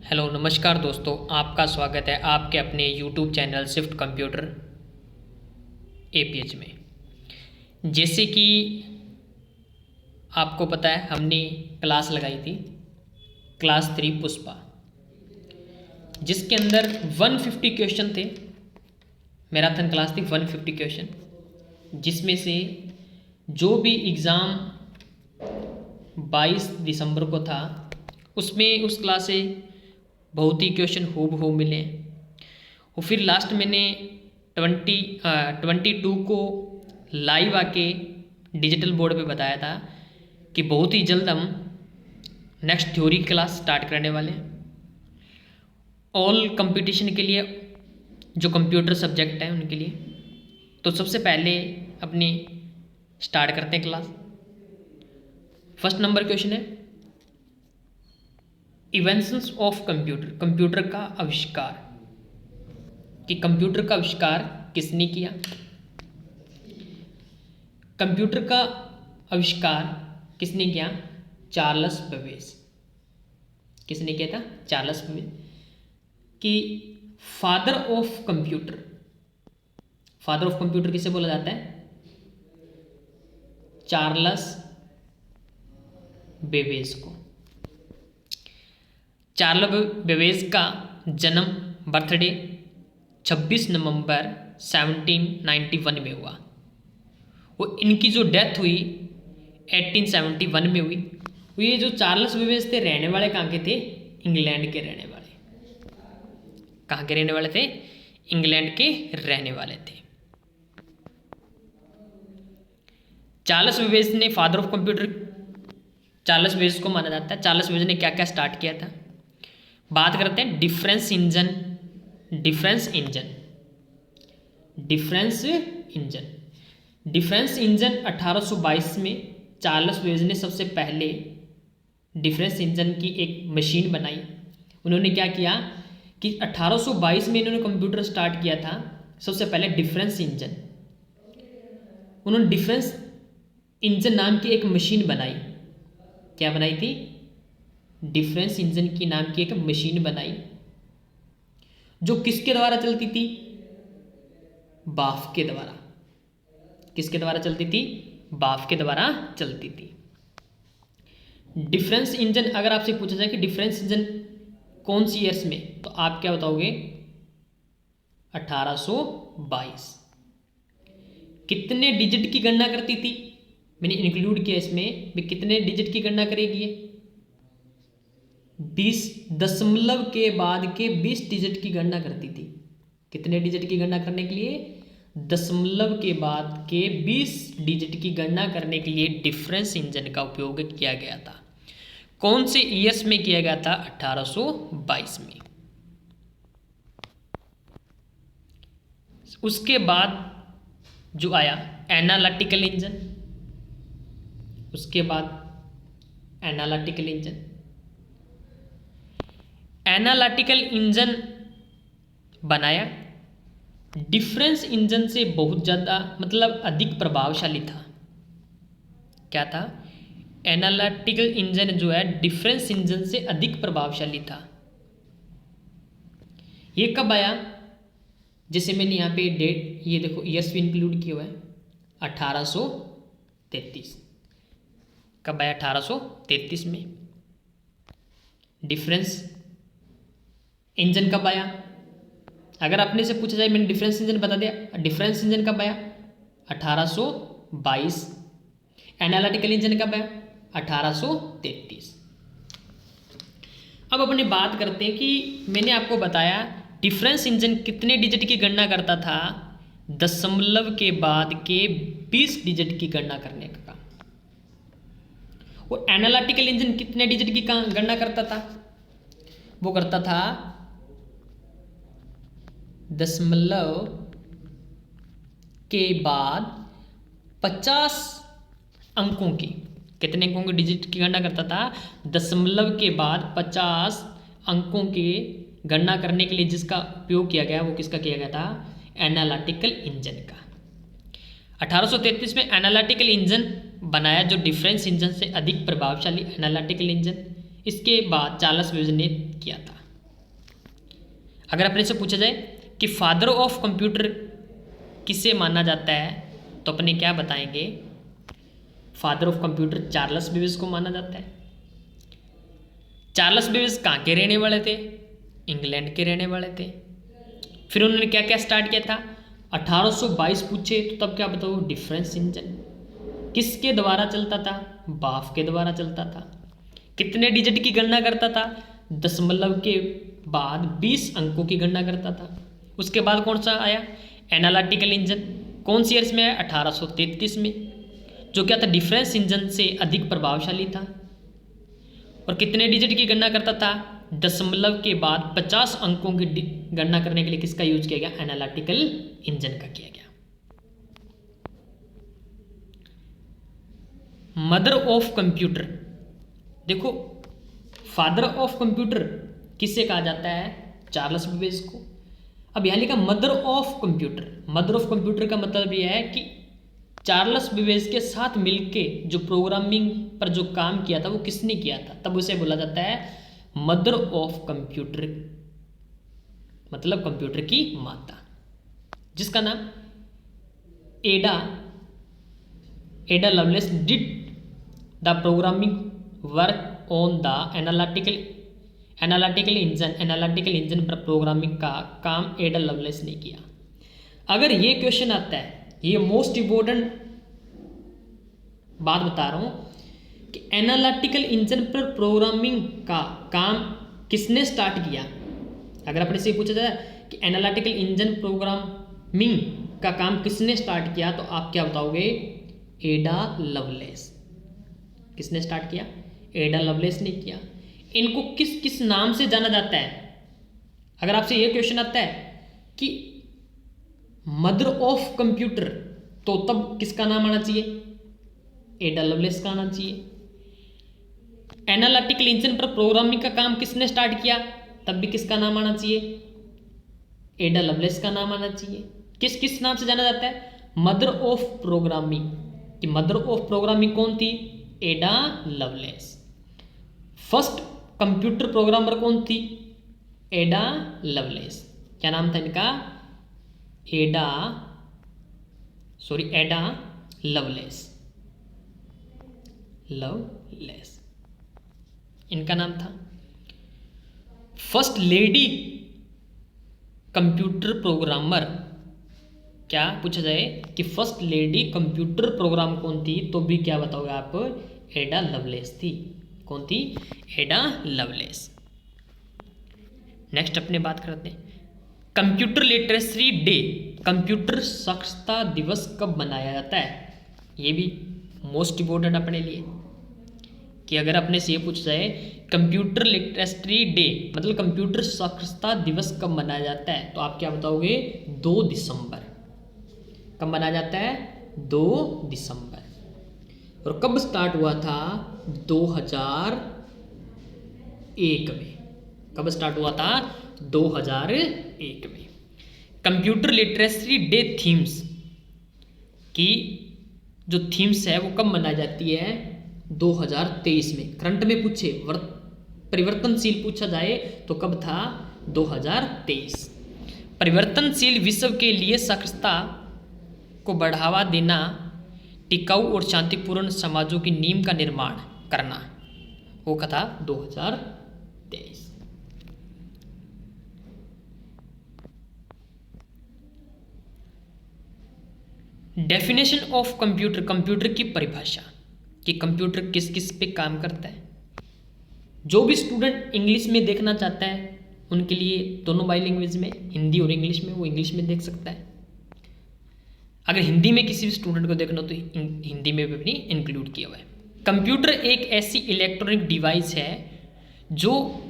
Hello नमस्कार दोस्तों, आपका स्वागत है आपके अपने YouTube channel shift computer APH में। जैसे कि आपको पता है हमने क्लास लगाई थी क्लास 3 पुष्पा, जिसके अंदर 150 क्वेश्चन थे। मैराथन क्लास थी 150 क्वेश्चन, जिसमें से जो भी एग्ज़ाम 22 दिसंबर को था उसमें उस क्लास से बहुत ही क्वेश्चन हूबहू मिले। और फिर लास्ट मैंने 22 को लाइव आके डिजिटल बोर्ड पे बताया था कि बहुत ही जल्द हम नेक्स्ट थ्योरी क्लास स्टार्ट करने वाले हैं ऑल कंपटीशन के लिए, जो कंप्यूटर सब्जेक्ट है उनके लिए। तो सबसे पहले अपनी स्टार्ट करते हैं क्लास। फर्स्ट नंबर क्वेश्चन है इन्वेंशंस ऑफ कंप्यूटर, कंप्यूटर का आविष्कार, कि कंप्यूटर का आविष्कार किसने किया। कंप्यूटर का आविष्कार किसने किया? Charles Babbage. किसने किया था? Charles Babbage. कि father of computer, father of computer किसे बोला जाता है? चार्ल्स बेबेज को। चार्ल्स बेबेज का जन्म बर्थडे 26 नवंबर 1791 में हुआ। वो इनकी जो डेथ हुई 1871 में हुई। ये जो चार्ल्स बेबेज थे रहने वाले कहाँ के थे? इंग्लैंड के रहने वाले। कहाँ के रहने वाले थे? इंग्लैंड के रहने वाले थे। चार्ल्स बेबेज ने father of computer, Charles Babbage को माना जाता है। चार्ल्स बेबेज ने क्या क्या स्टार्ट किया था? बात करते हैं डिफरेंस इंजन। डिफरेंस इंजन 1822 में चार्ल्स बेबेज ने सबसे पहले डिफरेंस इंजन की एक मशीन बनाई। उन्होंने क्या किया कि 1822 में इन्होंने कंप्यूटर स्टार्ट किया था। सबसे पहले डिफरेंस इंजन, उन्होंने डिफरेंस इंजन नाम की एक मशीन बनाई। क्या बनाई थी? डिफरेंस इंजन की नाम की एक मशीन बनाई, जो किसके द्वारा चलती थी? बाफ के द्वारा। किसके द्वारा चलती थी? बाफ के द्वारा चलती थी। डिफरेंस इंजन, अगर आपसे पूछा जाए कि डिफरेंस इंजन कौन सी ईयर्स में, तो आप क्या बताओगे? 1822। कितने डिजिट की गणना करती थी? मैंने इंक्लूड किया इसमें भी, कितने डिजिट की गणना करेगी ये? 20 दशमलव के बाद के 20 डिजिट की गणना करती थी। कितने डिजिट की गणना करने के लिए? दशमलव के बाद के 20 डिजिट की गणना करने के लिए डिफरेंस इंजन का उपयोग किया गया था। कौन से ईयर्स में किया गया था? 1822 में। उसके बाद जो आया एनालिटिकल इंजन, उसके बाद एनालिटिकल इंजन। एनालिटिकल इंजन बनाया, डिफरेंस इंजन से बहुत ज़्यादा, मतलब अधिक प्रभावशाली था। क्या था? एनालिटिकल इंजन जो है डिफरेंस इंजन से अधिक प्रभावशाली था। ये कब आया? जैसे मैंने यहाँ पे डेट, ये देखो ईयर्स भी इंक्लूड किया हुआ है, 1833। कब आया? 1833 में। डिफरेंस इंजन कब आया? अगर अपने से पूछा जाए, मैंने डिफरेंस इंजन बता दिया, डिफरेंस इंजन कब आया? 1822। एनालिटिकल इंजन कब आया? 1833। अब अपनी बात करते हैं कि मैंने आपको बताया डिफरेंस इंजन कितने डिजिट की गणना करता था? दशमलव के बाद के 20 डिजिट की गणना करने का काम। और एनालिटिकल इंजन कितने डिजिट की गणना करता था? वो करता था दशमलव के बाद 50 अंकों की। कितने अंकों की डिजिट की गणना करता था? दशमलव के बाद 50 अंकों की गणना करने के लिए जिसका उपयोग किया गया, वो किसका किया गया था? एनालिटिकल इंजन का। 1833 में एनालिटिकल इंजन बनाया, जो डिफरेंस इंजन से अधिक प्रभावशाली एनालिटिकल इंजन। इसके बाद चार्ल्स बेबेज ने किया था। अगर अपने से पूछा जाए कि फादर ऑफ कंप्यूटर किसे माना जाता है, तो अपने क्या बताएंगे? Father of computer Charles Babbage को माना जाता है। चार्ल्स बेबेज कहाँ के रहने वाले थे? इंग्लैंड के रहने वाले थे। फिर उन्होंने क्या क्या स्टार्ट किया था? 1822 पूछे तो तब क्या बताओ? Difference engine. किसके द्वारा चलता था? बाफ के द्वारा चलता था। कितने डिजिट की गणना करता था? दशमलव के बाद 20 अंकों की गणना करता था। उसके बाद कौन सा आया? Analytical engine. कौन सी ईयर्स में आया? 1833 में, जो क्या था? डिफरेंस इंजन से अधिक प्रभावशाली था। और कितने डिजिट की गणना करता था? दशमलव के बाद 50 अंकों की गणना करने के लिए किसका यूज किया गया? एनालिटिकल इंजन का किया गया। मदर ऑफ कंप्यूटर, देखो फादर ऑफ कंप्यूटर किससे कहा जाता है? चार्ल्स बेबेज को। अब यहाँ लिखा mother of computer. Mother of computer का मतलब यह है कि चार्ल्स बेबेज के साथ मिलके जो प्रोग्रामिंग पर जो काम किया था वो किसने किया था, तब उसे बोला जाता है मदर ऑफ कंप्यूटर, मतलब कंप्यूटर की माता, जिसका नाम एडा loveless did the programming work on the analytical engine पर प्रोग्रामिंग का काम एडा लवलेस ने किया। अगर ये क्वेश्चन आता है, ये मोस्ट इंपॉर्टेंट बात बता रहा हूं कि एनालिटिकल इंजन पर प्रोग्रामिंग का काम किसने स्टार्ट किया। अगर अपने से पूछा जाए कि एनालिटिकल इंजन प्रोग्रामिंग का काम किसने स्टार्ट किया, तो आप क्या बताओगे? एडा लवलेस। किसने स्टार्ट किया? एडा लवलेस ने किया। इनको किस किस नाम से जाना जाता है? अगर आपसे यह क्वेश्चन आता है कि मदर ऑफ कंप्यूटर, तो तब किसका नाम आना चाहिए? एडा लवलेस का आना चाहिए। एनालिटिकल इंजन पर प्रोग्रामिंग का काम किसने स्टार्ट किया, तब भी किसका नाम आना चाहिए? एडा लवलेस का नाम आना चाहिए। किस किस नाम से जाना जाता है? Mother of programming. कि मदर ऑफ प्रोग्रामिंग कौन थी? एडा लवलेस। फर्स्ट कंप्यूटर प्रोग्रामर कौन थी? एडा लवलेस। क्या नाम था इनका? एडा लवलेस। इनका नाम था। फर्स्ट लेडी कंप्यूटर प्रोग्रामर, क्या पूछा जाए कि फर्स्ट लेडी कंप्यूटर प्रोग्राम कौन थी, तो भी क्या बताओगे आप? एडा लवलेस थी। कौन थी? एडा लवलेस। नेक्स्ट अपने बात करते हैं कंप्यूटर लिटरेसी डे। कंप्यूटर साक्षरता दिवस कब मनाया जाता है? ये भी मोस्ट इम्पोर्टेंट अपने लिए, कि अगर अपने से ये पूछा जाए कंप्यूटर लिटरेसी डे मतलब कंप्यूटर साक्षरता दिवस कब मनाया जाता है, तो आप क्या बताओगे? 2 दिसंबर। कब मनाया जाता है? 2 दिसंबर। और कब स्टार्ट हुआ था? 2001 में। कब स्टार्ट हुआ था? 2001 में। कंप्यूटर लिटरेसी डे थीम्स की जो थीम्स है वो कब मनाई जाती है? 2023 में। करंट में पूछे, परिवर्तनशील पूछा जाए तो कब था? 2023। परिवर्तनशील विश्व के लिए साक्षरता को बढ़ावा देना, टिकाऊ और शांतिपूर्ण समाजों की नींव का निर्माण करना, वो कथा 2023। डेफिनेशन ऑफ कंप्यूटर, कंप्यूटर की परिभाषा कि कंप्यूटर किस किस पे काम करता है। जो भी स्टूडेंट इंग्लिश में देखना चाहता है उनके लिए दोनों बाई लैंग्वेज में, हिंदी और इंग्लिश में, वो इंग्लिश में देख सकता है। अगर हिंदी में किसी भी स्टूडेंट को देखना हो तो हिंदी में भी अपनी इंक्लूड किया हुआ है। कंप्यूटर एक ऐसी इलेक्ट्रॉनिक डिवाइस है जो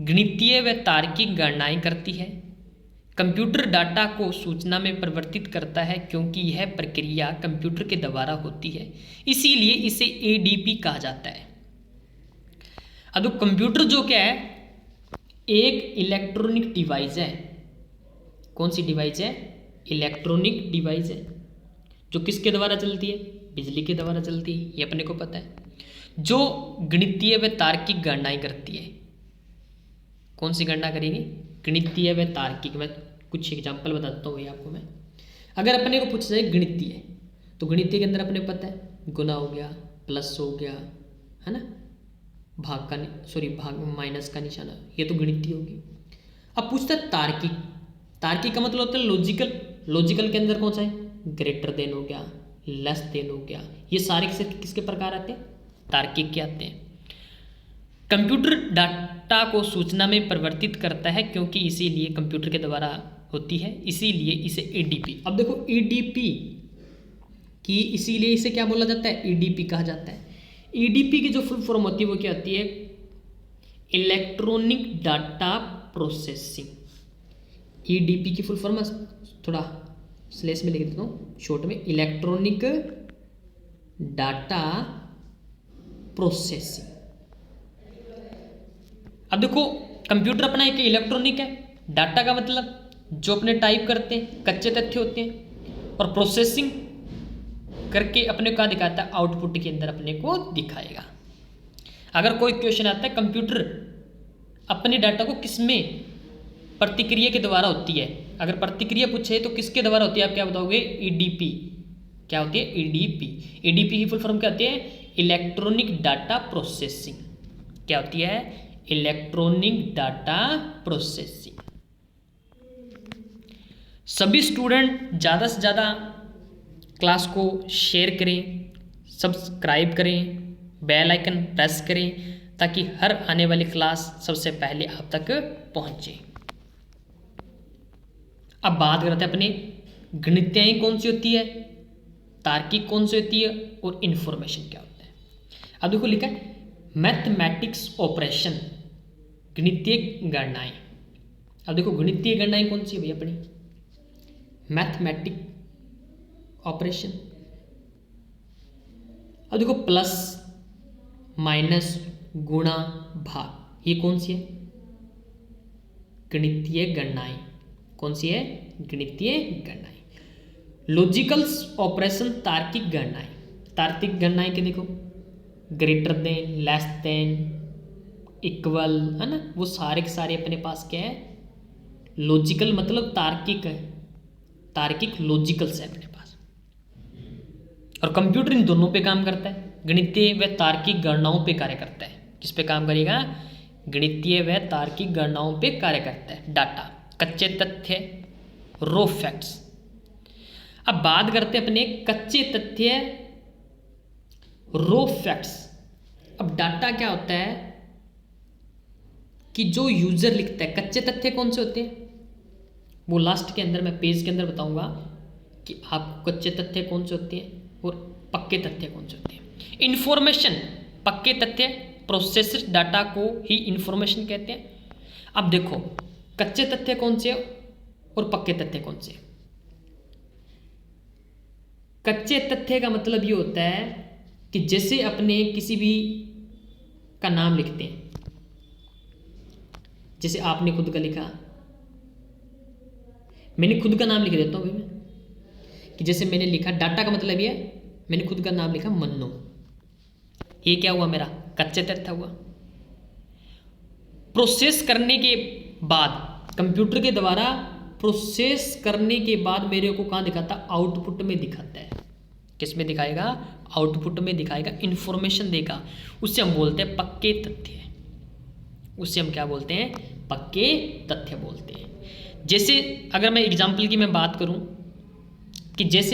गणितीय व तार्किक गणनाएं करती है। कंप्यूटर डाटा को सूचना में परिवर्तित करता है क्योंकि यह प्रक्रिया कंप्यूटर के द्वारा होती है, इसीलिए इसे एडीपी कहा जाता है। अब कंप्यूटर जो क्या है, एक इलेक्ट्रॉनिक डिवाइस है। कौन सी डिवाइस है? इलेक्ट्रॉनिक डिवाइस है जो किसके द्वारा चलती है? बिजली के द्वारा चलती है, ये अपने को पता है। जो गणितीय व तार्किक गणनाएं करती है। कौन सी गणना करेगी? गणितीय व तार्किक। मैं कुछ एग्जाम्पल बताता हूँ भैया आपको मैं। अगर अपने को पूछा जाए गणितीय, तो गणितीय के अंदर अपने को पता है गुना हो गया, प्लस हो गया, है ना, भाग माइनस का निशाना, ये तो गणितीय होगी। अब पूछता है तार्किक। तार्किक का मतलब होता है लॉजिकल। लॉजिकल के अंदर कौन सा है, ग्रेटर देन हो गया, लेस देन हो गया, ये सारे किसके प्रकार आते हैं, तार्किक के आते हैं। कंप्यूटर डाटा को सूचना में परिवर्तित करता है क्योंकि इसीलिए कंप्यूटर के द्वारा होती है, इसीलिए इसे ईडीपी। अब देखो ईडीपी की, इसीलिए इसे क्या बोला जाता है, ईडीपी कहा जाता है। ईडीपी की जो फुल फॉर्म होती है वो क्या होती है, इलेक्ट्रॉनिक डाटा प्रोसेसिंग। ईडीपी की फुल फॉर्म थोड़ा स्लेश में लिख देता हूँ शॉर्ट में, इलेक्ट्रॉनिक डाटा प्रोसेसिंग। अब देखो कंप्यूटर अपना एक इलेक्ट्रॉनिक है, डाटा का मतलब जो अपने टाइप करते हैं कच्चे तथ्य होते हैं, और प्रोसेसिंग करके अपने को क्या दिखाता है, आउटपुट के अंदर अपने को दिखाएगा। अगर कोई क्वेश्चन आता है कंप्यूटर अपने डाटा को किसमें प्रतिक्रिया के द्वारा होती है, अगर प्रतिक्रिया पूछे तो किसके द्वारा होती है, आप क्या बताओगे, ईडीपी। क्या होती है, ईडीपी। ईडीपी की फुल फॉर्म क्या होती है, इलेक्ट्रॉनिक डाटा प्रोसेसिंग। क्या होती है, इलेक्ट्रॉनिक डाटा प्रोसेसिंग। सभी स्टूडेंट ज़्यादा से ज़्यादा क्लास को शेयर करें, सब्सक्राइब करें, बेल आइकन प्रेस करें, ताकि हर आने वाली क्लास सबसे पहले आप तक पहुंचे। अब बात करते हैं अपने गणितीय कौन सी होती है, तार्किक कौन सी होती है, और इन्फॉर्मेशन क्या होता है। अब देखो लिखा है मैथमेटिक्स ऑपरेशन, गणितीय गणनाएं। अब देखो गणितीय गणनाएं कौन सी है भैया अपनी, मैथमेटिक ऑपरेशन। अब देखो प्लस माइनस गुणा भाग, ये कौन सी है, गणितीय गणनाएं। कौन सी है, गणितीय गणनाएं। लॉजिकल्स ऑपरेशन, तार्किक गणनाएं। तार्किक गणनाएं के देखो greater than, less than, equal, है ना, वो सारे के सारे अपने पास क्या है, लॉजिकल मतलब तार्किक है, तार्किक लॉजिकल्स है अपने पास। और कंप्यूटर इन दोनों पे काम करता है, गणितीय व तार्किक गणनाओं पे कार्य करता है। किस पे काम करेगा, गणितीय व तार्किक गणनाओं पे कार्य करता है। डाटा, कच्चे तथ्य, रो फैक्ट्स। अब बात करते हैं अपने कच्चे तथ्य, रो फैक्ट्स। अब डाटा क्या होता है कि जो यूजर लिखता है, कच्चे तथ्य कौन से होते हैं, वो लास्ट के अंदर मैं पेज के अंदर बताऊंगा कि आपको कच्चे तथ्य कौन से होते हैं और पक्के तथ्य कौन से होते हैं। इंफॉर्मेशन, पक्के तथ्य, प्रोसेस्ड डाटा को ही इंफॉर्मेशन कहते हैं। अब देखो कच्चे तथ्य कौन से और पक्के तथ्य कौन से। कच्चे तथ्य का मतलब ये होता है कि जैसे अपने किसी भी का नाम लिखते हैं, जैसे आपने खुद का लिखा, मैंने खुद का नाम लिख देता हूं मैं, कि जैसे मैंने लिखा, डाटा का मतलब ये मैंने खुद का नाम लिखा मन्नू, ये क्या हुआ, मेरा कच्चे तथ्य हुआ। प्रोसेस करने के बाद, कंप्यूटर के द्वारा प्रोसेस करने के बाद मेरे को कहाँ दिखाता, आउटपुट में दिखाता है। किस में दिखाएगा, आउटपुट में दिखाएगा, इंफॉर्मेशन देगा। उससे हम बोलते हैं पक्के तथ्य, उससे हम क्या बोलते हैं, पक्के तथ्य बोलते हैं। जैसे अगर मैं एग्जाम्पल की मैं बात करूं कि जैसे